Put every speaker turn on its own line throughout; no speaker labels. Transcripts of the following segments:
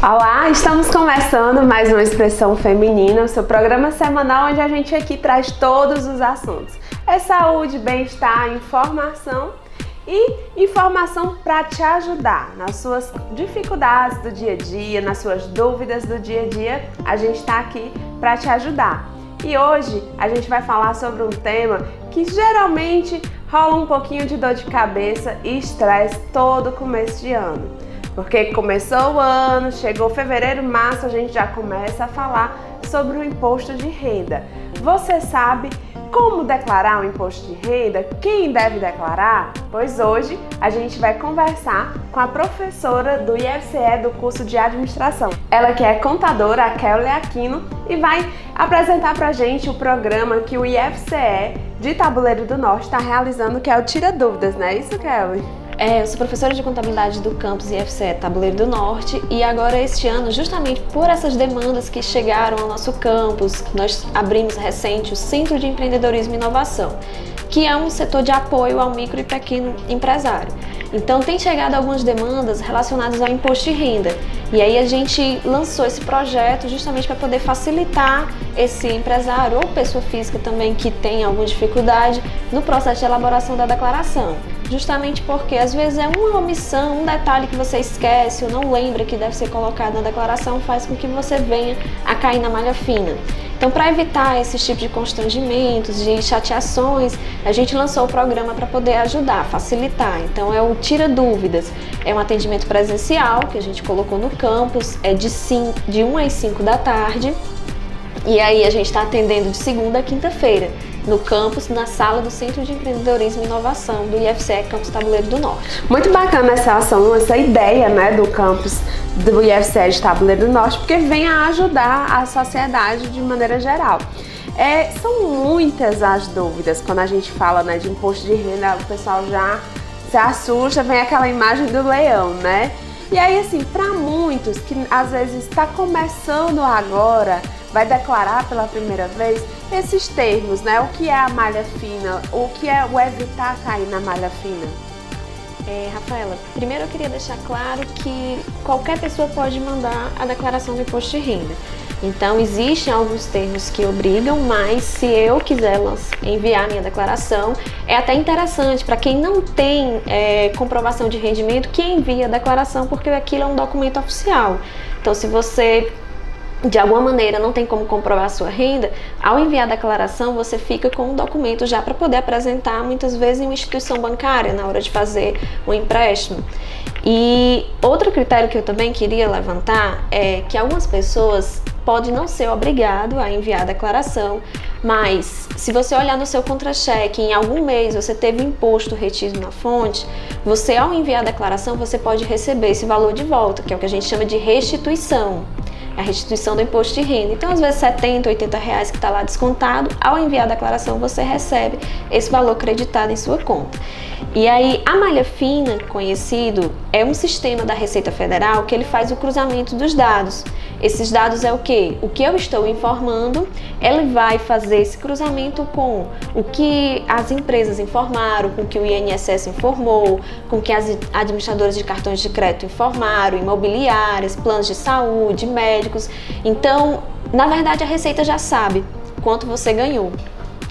Olá, estamos começando mais uma Expressão Feminina, o seu programa semanal onde a gente aqui traz todos os assuntos. É saúde, bem-estar, informação e informação para te ajudar nas suas dificuldades do dia a dia, nas suas dúvidas do dia a dia. A gente está aqui para te ajudar. E hoje a gente vai falar sobre um tema que geralmente rola um pouquinho de dor de cabeça e estresse todo começo de ano. Porque começou o ano, chegou fevereiro, março, a gente já começa a falar sobre o imposto de renda. Você sabe como declarar o imposto de renda? Quem deve declarar? Pois hoje a gente vai conversar com a professora do IFCE do curso de administração. Ela que é contadora, a Kelly Aquino, e vai apresentar pra gente o programa que o IFCE de Tabuleiro do Norte está realizando, que é o Tira Dúvidas, não é isso, Kelly?
Eu sou professora de contabilidade do campus IFCE Tabuleiro do Norte e agora este ano, justamente por essas demandas que chegaram ao nosso campus, nós abrimos recente o Centro de Empreendedorismo e Inovação, que é um setor de apoio ao micro e pequeno empresário. Então tem chegado algumas demandas relacionadas ao imposto de renda e aí a gente lançou esse projeto justamente para poder facilitar esse empresário ou pessoa física também que tem alguma dificuldade no processo de elaboração da declaração. Justamente porque às vezes é uma omissão, um detalhe que você esquece ou não lembra que deve ser colocado na declaração, faz com que você venha a cair na malha fina. Então, para evitar esse tipo de constrangimentos, de chateações, a gente lançou o programa para poder ajudar, facilitar. Então, é o Tira Dúvidas. É um atendimento presencial que a gente colocou no campus, é de 1 às 5 da tarde. E aí a gente está atendendo de segunda a quinta-feira, no campus, na sala do Centro de Empreendedorismo e Inovação do IFCE Campus Tabuleiro do Norte.
Muito bacana essa ação, essa ideia, né, do campus do IFCE de Tabuleiro do Norte, porque vem a ajudar a sociedade de maneira geral. São muitas as dúvidas quando a gente fala, né, de imposto de renda, o pessoal já se assusta, vem aquela imagem do leão, né? E aí, assim, para muitos que às vezes está começando agora, vai declarar pela primeira vez, esses termos, né? O que é a malha fina, o que é o evitar cair na malha fina?
Rafaela, primeiro eu queria deixar claro que qualquer pessoa pode mandar a declaração do imposto de renda. Então, existem alguns termos que obrigam, mas se eu quiser enviar minha declaração, é até interessante para quem não tem comprovação de rendimento que envie a declaração, porque aquilo é um documento oficial. Então, se você de alguma maneira não tem como comprovar a sua renda, ao enviar a declaração você fica com um documento já para poder apresentar muitas vezes em uma instituição bancária na hora de fazer um empréstimo. E outro critério que eu também queria levantar é que algumas pessoas podem não ser obrigado a enviar a declaração, mas se você olhar no seu contra-cheque, em algum mês você teve imposto retido na fonte, você ao enviar a declaração você pode receber esse valor de volta, que é o que a gente chama de restituição. A restituição do imposto de renda. Então, às vezes, 70, 80 reais que está lá descontado, ao enviar a declaração, você recebe esse valor creditado em sua conta. E aí, a malha fina, conhecido, é um sistema da Receita Federal que ele faz o cruzamento dos dados. Esses dados é o quê? O que eu estou informando, ele vai fazer esse cruzamento com o que as empresas informaram, com o que o INSS informou, com o que as administradoras de cartões de crédito informaram, imobiliárias, planos de saúde, médicos. Então, na verdade, a Receita já sabe quanto você ganhou.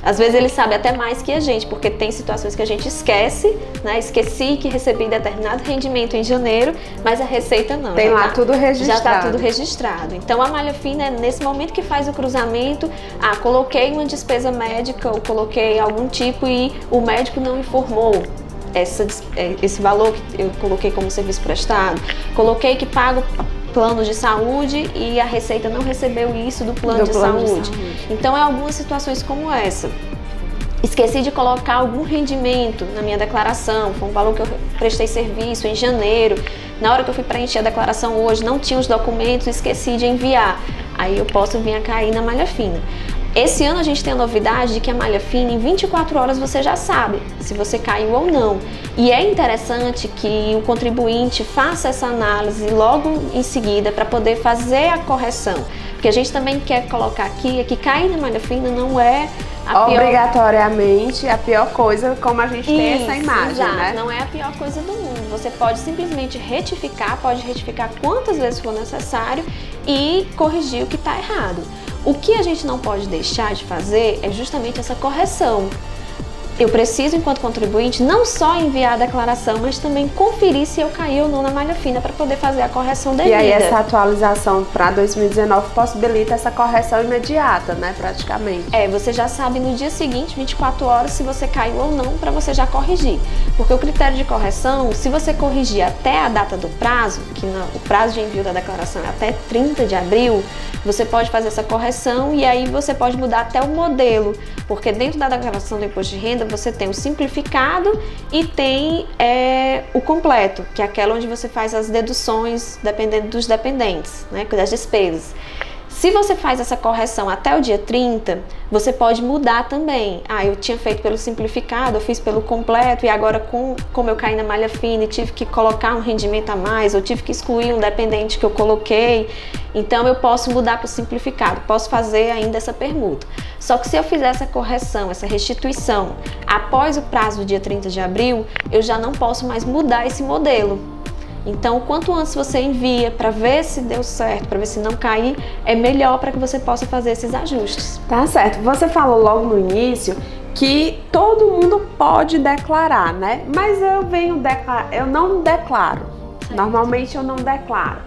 Às vezes ele sabe até mais que a gente, porque tem situações que a gente esquece, né? Esqueci que recebi determinado rendimento em janeiro, mas a Receita não.
Tem lá tudo registrado.
Já está tudo registrado. Então a malha fina é nesse momento que faz o cruzamento. Coloquei uma despesa médica ou coloquei algum tipo e o médico não informou esse valor que eu coloquei como serviço prestado. Coloquei que pago plano de saúde e a Receita não recebeu isso do plano de saúde. Então é algumas situações como essa. Esqueci de colocar algum rendimento na minha declaração, foi um valor que eu prestei serviço em janeiro. Na hora que eu fui preencher a declaração hoje, não tinha os documentos, esqueci de enviar. Aí eu posso vir a cair na malha fina. Esse ano a gente tem a novidade de que a malha fina, em 24 horas você já sabe se você caiu ou não. E é interessante que o contribuinte faça essa análise logo em seguida para poder fazer a correção. Porque a gente também quer colocar aqui é que cair na malha fina não é
obrigatoriamente a pior coisa, como a gente tem essa imagem,
exato,
né?
Não é a pior coisa do mundo. Você pode simplesmente retificar, pode retificar quantas vezes for necessário e corrigir o que está errado. O que a gente não pode deixar de fazer é justamente essa correção. Eu preciso, enquanto contribuinte, não só enviar a declaração, mas também conferir se eu caí ou não na malha fina para poder fazer a correção devida.
E aí essa atualização para 2019 possibilita essa correção imediata, né, praticamente.
Você já sabe no dia seguinte, 24 horas, se você caiu ou não, para você já corrigir. Porque o critério de correção, se você corrigir até a data do prazo, o prazo de envio da declaração é até 30 de abril, você pode fazer essa correção e aí você pode mudar até o modelo, porque dentro da declaração do imposto de renda você tem o simplificado e tem o completo, que é aquela onde você faz as deduções dependendo dos dependentes, né, das despesas. Se você faz essa correção até o dia 30, você pode mudar também. Eu tinha feito pelo simplificado, eu fiz pelo completo e agora como eu caí na malha fina e tive que colocar um rendimento a mais, ou tive que excluir um dependente que eu coloquei, então eu posso mudar para o simplificado, posso fazer ainda essa permuta. Só que se eu fizer essa correção, essa restituição, após o prazo do dia 30 de abril, eu já não posso mais mudar esse modelo. Então, quanto antes você envia para ver se deu certo, para ver se não cair, é melhor para que você possa fazer esses ajustes.
Tá certo. Você falou logo no início que todo mundo pode declarar, né? Mas eu não declaro. Normalmente eu não declaro.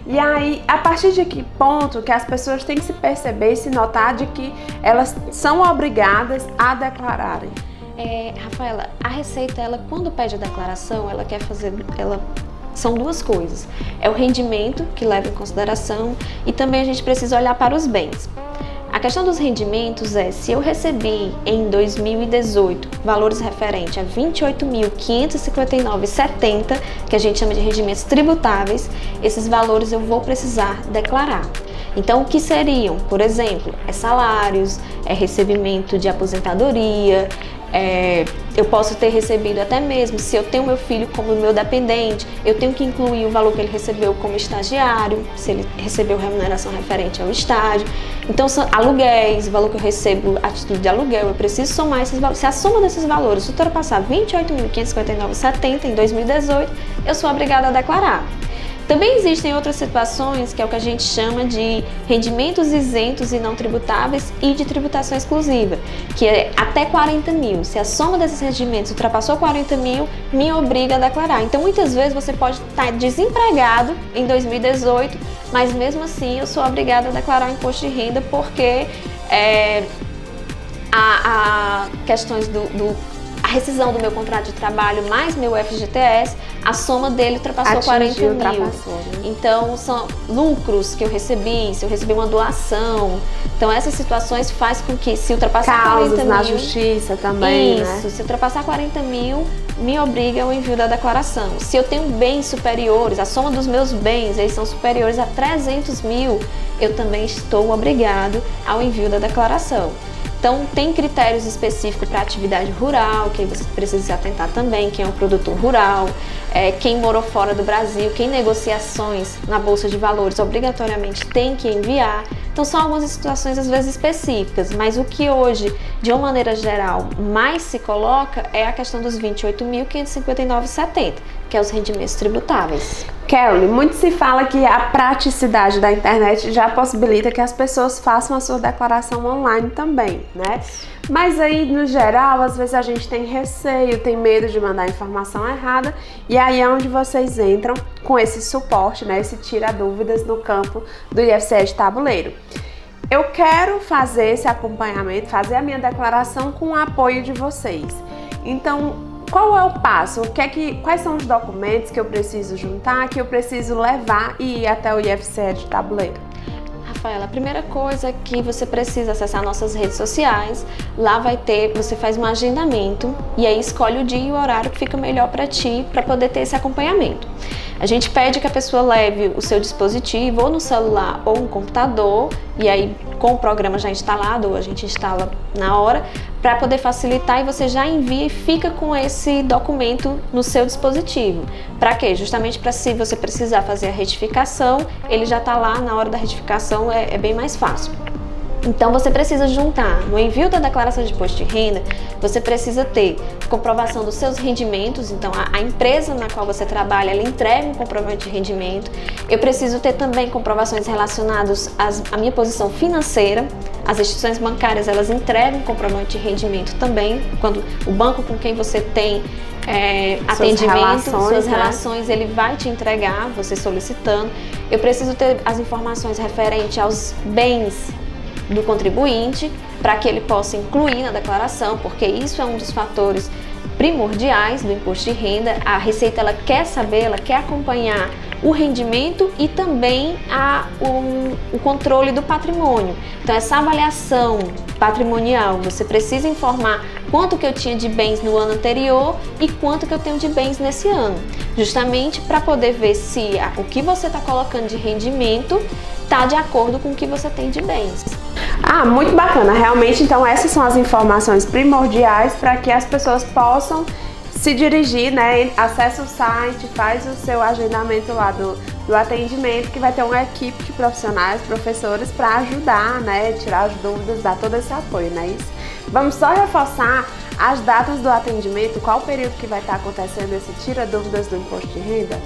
E aí, a partir de que ponto que as pessoas têm que se perceber e se notar de que elas são obrigadas a declararem?
Rafaela, a Receita, quando pede a declaração, ela quer fazer... São duas coisas, é o rendimento que leva em consideração e também a gente precisa olhar para os bens. A questão dos rendimentos se eu recebi em 2018 valores referentes a R$ 28.559,70, que a gente chama de rendimentos tributáveis, esses valores eu vou precisar declarar. Então, o que seriam? Por exemplo, salários, recebimento de aposentadoria, eu posso ter recebido até mesmo, se eu tenho meu filho como meu dependente, eu tenho que incluir o valor que ele recebeu como estagiário, se ele recebeu remuneração referente ao estágio. Então, são aluguéis, o valor que eu recebo a título de aluguel, eu preciso somar esses valores. Se a soma desses valores ultrapassar R$ 28.559,70 em 2018, eu sou obrigada a declarar. Também existem outras situações, que é o que a gente chama de rendimentos isentos e não tributáveis e de tributação exclusiva, que é até 40 mil. Se a soma desses rendimentos ultrapassou 40 mil, me obriga a declarar. Então, muitas vezes você pode estar desempregado em 2018, mas mesmo assim eu sou obrigada a declarar o imposto de renda porque a questões a rescisão do meu contrato de trabalho mais meu FGTS, a soma dele ultrapassou 40 mil.
Né?
Então, são lucros que eu recebi, se eu recebi uma doação. Então, essas situações faz com que, se ultrapassar 40 mil...
na justiça também,
isso, né? Se ultrapassar 40 mil, me obriga ao envio da declaração. Se eu tenho bens superiores, a soma dos meus bens, eles são superiores a 300 mil, eu também estou obrigado ao envio da declaração. Então, tem critérios específicos para atividade rural, que você precisa se atentar também, quem é um produtor rural, quem morou fora do Brasil, quem negocia ações na Bolsa de Valores, obrigatoriamente tem que enviar. Então, são algumas situações, às vezes, específicas, mas o que hoje, de uma maneira geral, mais se coloca é a questão dos R$ 28.559,70, que é os rendimentos tributáveis.
Kelly, muito se fala que a praticidade da internet já possibilita que as pessoas façam a sua declaração online também, né? Mas aí, no geral, às vezes a gente tem receio, tem medo de mandar informação errada, e aí é onde vocês entram com esse suporte, né? Esse tira-dúvidas no campo do IFCE Tabuleiro. Eu quero fazer esse acompanhamento, fazer a minha declaração com o apoio de vocês. Então, qual é o passo? Quais são os documentos que eu preciso juntar, que eu preciso levar e ir até o IFCE Tabuleiro?
Rafaela, a primeira coisa é que você precisa acessar nossas redes sociais. Lá você faz um agendamento e aí escolhe o dia e o horário que fica melhor para ti, para poder ter esse acompanhamento. A gente pede que a pessoa leve o seu dispositivo ou no celular ou no computador, e aí com o programa já instalado, ou a gente instala na hora, para poder facilitar, e você já envia e fica com esse documento no seu dispositivo. Para quê? Justamente para, se você precisar fazer a retificação, ele já está lá na hora da retificação, é bem mais fácil. Então você precisa juntar, no envio da declaração de imposto de renda, você precisa ter comprovação dos seus rendimentos, então a empresa na qual você trabalha, ela entrega um comprovante de rendimento. Eu preciso ter também comprovações relacionadas à minha posição financeira. As instituições bancárias, elas entregam comprovante de rendimento também, quando o banco com quem você tem atendimento, suas relações, ele vai te entregar, você solicitando. Eu preciso ter as informações referentes aos bens do contribuinte, para que ele possa incluir na declaração, porque isso é um dos fatores primordiais do imposto de renda. A Receita, ela quer saber, ela quer acompanhar o rendimento e também o controle do patrimônio. Então essa avaliação patrimonial, você precisa informar quanto que eu tinha de bens no ano anterior e quanto que eu tenho de bens nesse ano, justamente para poder ver se o que você está colocando de rendimento está de acordo com o que você tem de bens.
Ah, muito bacana. Realmente, então, essas são as informações primordiais para que as pessoas possam se dirigir, né? Acessa o site, faz o seu agendamento lá do atendimento, que vai ter uma equipe de profissionais, professores, para ajudar, né? Tirar as dúvidas, dar todo esse apoio, não é isso? Vamos só reforçar as datas do atendimento, qual o período que vai estar acontecendo esse Tira Dúvidas do Imposto de Renda?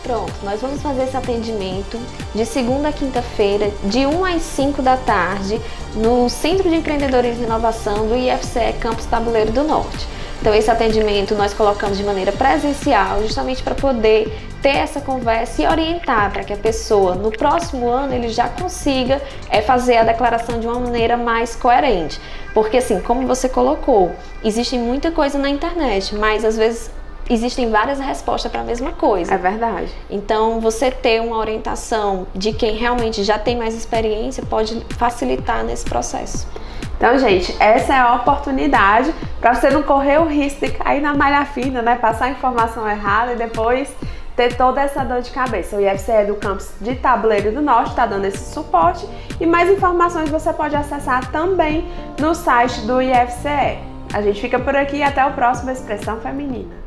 Pronto, nós vamos fazer esse atendimento de segunda a quinta-feira, de 1 às 5 da tarde, no Centro de Empreendedorismo e Inovação do IFCE Campus Tabuleiro do Norte. Então esse atendimento nós colocamos de maneira presencial, justamente para poder ter essa conversa e orientar para que a pessoa, no próximo ano, ele já consiga fazer a declaração de uma maneira mais coerente. Porque assim, como você colocou, existe muita coisa na internet, mas às vezes existem várias respostas para a mesma coisa.
É verdade.
Então, você ter uma orientação de quem realmente já tem mais experiência pode facilitar nesse processo.
Então, gente, essa é a oportunidade para você não correr o risco de cair na malha fina, né? Passar a informação errada e depois ter toda essa dor de cabeça. O IFCE do campus de Tabuleiro do Norte está dando esse suporte e mais informações você pode acessar também no site do IFCE. A gente fica por aqui e até o próximo Expressão Feminina.